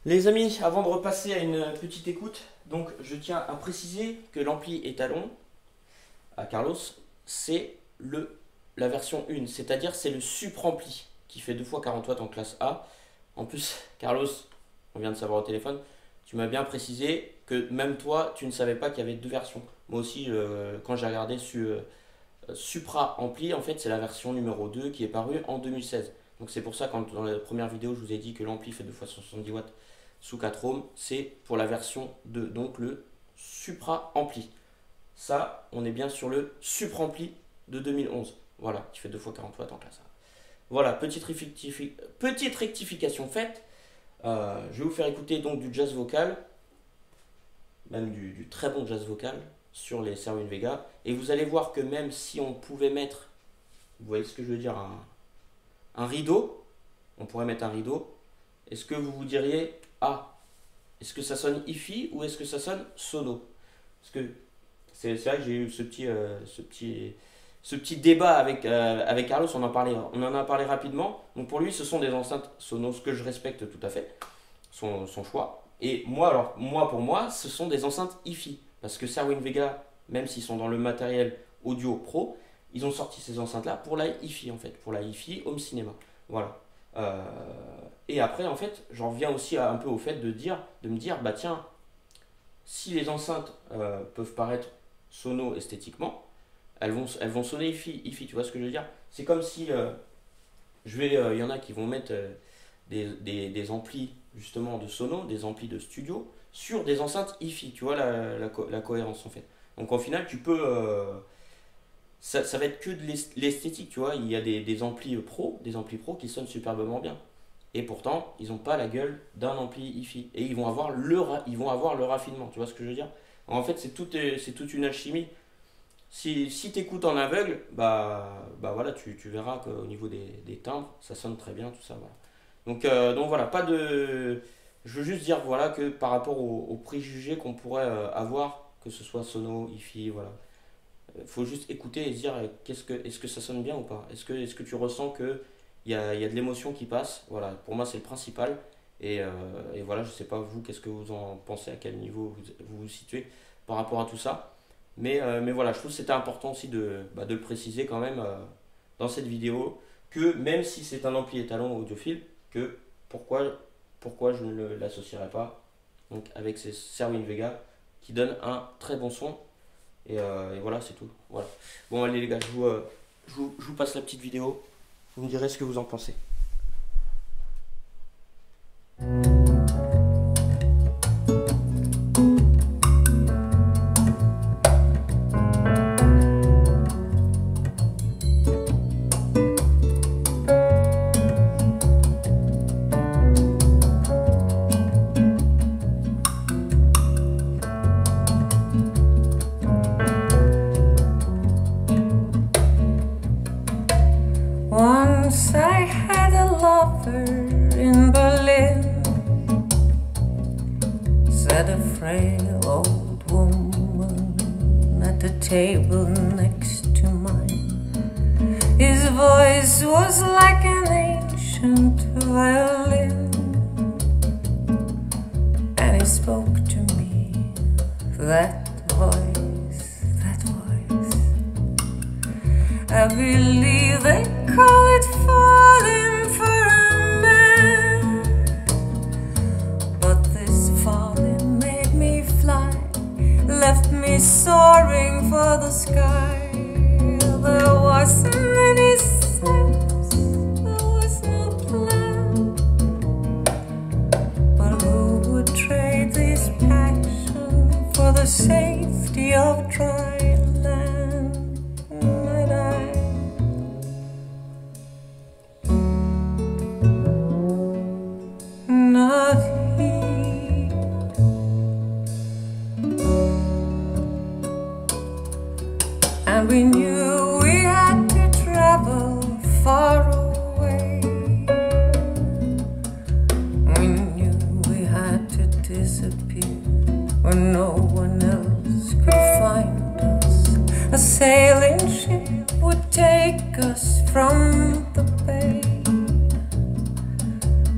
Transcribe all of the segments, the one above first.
Les amis, avant de repasser à une petite écoute, donc je tiens à préciser que l'ampli étalon à Carlos, c'est la version 1, c'est-à-dire c'est le suprampli qui fait 2 fois 40 watts en classe A. En plus, Carlos, on vient de savoir au téléphone, tu m'as bien précisé que même toi, tu ne savais pas qu'il y avait 2 versions. Moi aussi, quand j'ai regardé sur Supra Ampli, en fait, c'est la version numéro 2 qui est parue en 2016. Donc c'est pour ça, quand dans la première vidéo, je vous ai dit que l'ampli fait 2 fois 70 watts sous 4 ohms, c'est pour la version 2, donc le Supra Ampli. Ça, on est bien sur le Supra Ampli de 2011. Voilà, qui fait 2 fois 40 watts en classe A. Voilà, petite rectification faite. Je vais vous faire écouter donc du jazz vocal, même du très bon jazz vocal sur les Serwin Vega. Et vous allez voir que même si on pouvait mettre, vous voyez ce que je veux dire, un rideau, on pourrait mettre un rideau. Est-ce que vous vous diriez, ah, est-ce que ça sonne hi-fi ou est-ce que ça sonne sono? Parce que c'est vrai que j'ai eu ce petit débat avec Carlos, on en a parlé rapidement. Donc pour lui, ce sont des enceintes sono, ce que je respecte tout à fait, son choix. Et moi, pour moi, ce sont des enceintes hi-fi. Parce que Serwin Vega, même s'ils sont dans le matériel audio pro, ils ont sorti ces enceintes-là pour la hi-fi, en fait, pour la hi-fi home cinéma. Voilà. Et après, en fait, j'en reviens aussi un peu au fait de me dire, bah tiens, si les enceintes peuvent paraître sono esthétiquement, elles vont sonner hi-fi, tu vois ce que je veux dire? C'est comme si, il y en a qui vont mettre des amplis justement de sono, des amplis de studio, sur des enceintes hi-fi, tu vois la cohérence en fait. Donc en final, tu peux... ça va être que de l'esthétique, tu vois. Il y a des amplis pro qui sonnent superbement bien. Et pourtant, ils n'ont pas la gueule d'un ampli hi-fi. Et ils vont avoir le raffinement, tu vois ce que je veux dire? En fait, c'est toute une alchimie. Si tu écoutes en aveugle, bah voilà, tu verras qu'au niveau des timbres, ça sonne très bien, tout ça. Voilà. Donc voilà, pas de... Je veux juste dire voilà, que par rapport aux préjugés qu'on pourrait avoir, que ce soit sono, hi-fi, voilà. Faut juste écouter et se dire est-ce que ça sonne bien ou pas? Est-ce que tu ressens qu'il y a de l'émotion qui passe? Voilà, pour moi c'est le principal. Et voilà, je sais pas vous, qu'est-ce que vous en pensez, à quel niveau vous situez par rapport à tout ça. Mais voilà, je trouve que c'était important aussi de le préciser quand même dans cette vidéo, que même si c'est un ampli étalon audiophile, que pourquoi je ne l'associerais pas donc, avec ces Serwin Vega qui donnent un très bon son. Et voilà, c'est tout. Voilà. Bon, allez les gars, je vous passe la petite vidéo. Vous me direz ce que vous en pensez. Once I had a lover in Berlin, said a frail old woman at the table next to mine. His voice was like an ancient violin, and he spoke to me, that voice, that voice. I believe they call it falling for a man, but this falling made me fly, left me soaring for the sky. There wasn't any sense, there was no plan, but who would trade this passion for the safety of dry land? Not he. And we knew we had to travel far away. We knew we had to disappear where no one else could find us. A sailing ship would take us from the bay.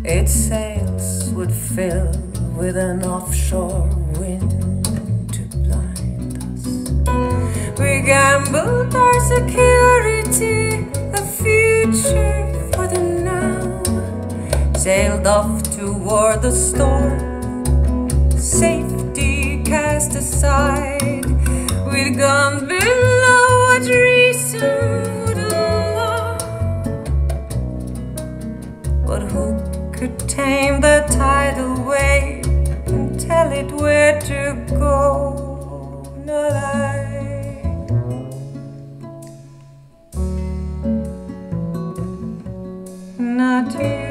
It sails would fill with an offshore wind to blind us. We gambled our security, the future for the now, sailed off toward the storm, safety cast aside. We'd gone below what reason would allow, but who could tame the tidal wave and tell it where to go? Not I. Not you.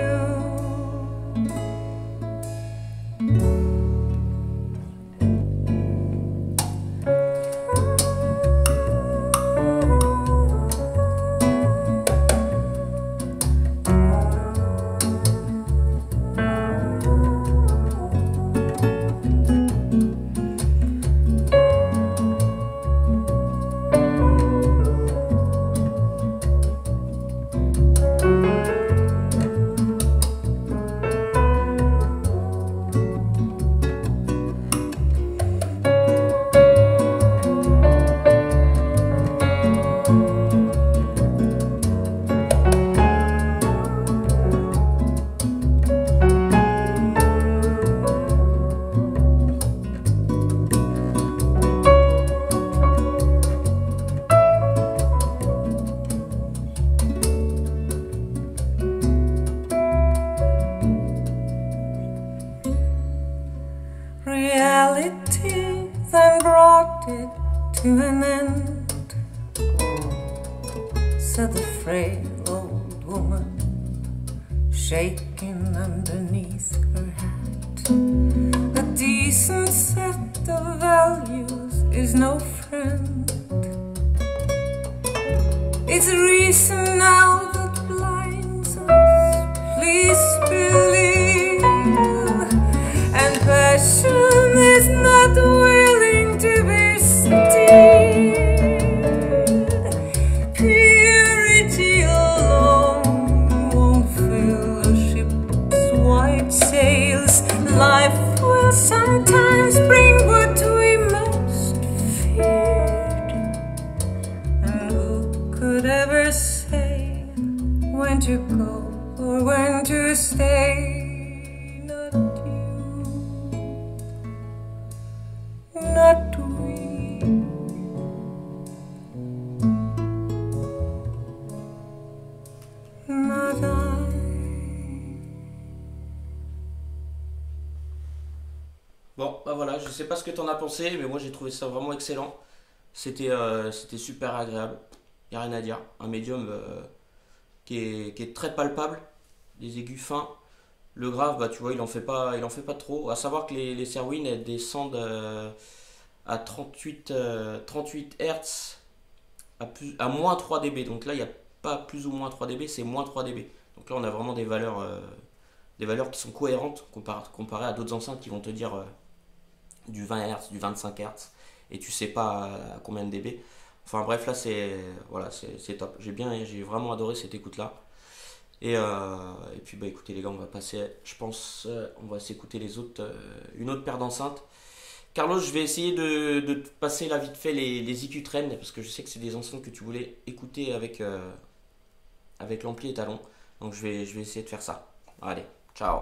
Reality then brought it to an end, said the frail old woman, shaking underneath her hat. A decent set of values is no friend. It's reason now that blinds us, please believe. And passion is not willing to be steered. Purity alone won't fill a ship's white sails. Life will sometimes bring what we most feared. And who could ever say when to go or when to stay? Not we. Not I. Bon, bah voilà, je sais pas ce que t'en as pensé, mais moi j'ai trouvé ça vraiment excellent. C'était super agréable. Y a rien à dire. Un médium qui est très palpable, des aigus fins. Le grave, bah tu vois, il en fait pas trop. À savoir que les Serwin elles descendent à 38 Hz à moins 3 dB. Donc là, il n'y a pas plus ou moins 3 dB, c'est moins 3 dB. Donc là, on a vraiment des valeurs qui sont cohérentes comparées à d'autres enceintes qui vont te dire du 20 Hz, du 25 Hz, et tu sais pas à combien de dB. Enfin bref, là, c'est top. J'ai vraiment adoré cette écoute-là. Et puis bah écoutez les gars, on va passer, je pense, on va s'écouter une autre paire d'enceintes. Carlos, je vais essayer de te passer là vite fait les IQ Trend, parce que je sais que c'est des enceintes que tu voulais écouter avec l'ampli étalon. Donc je vais essayer de faire ça. Allez, ciao.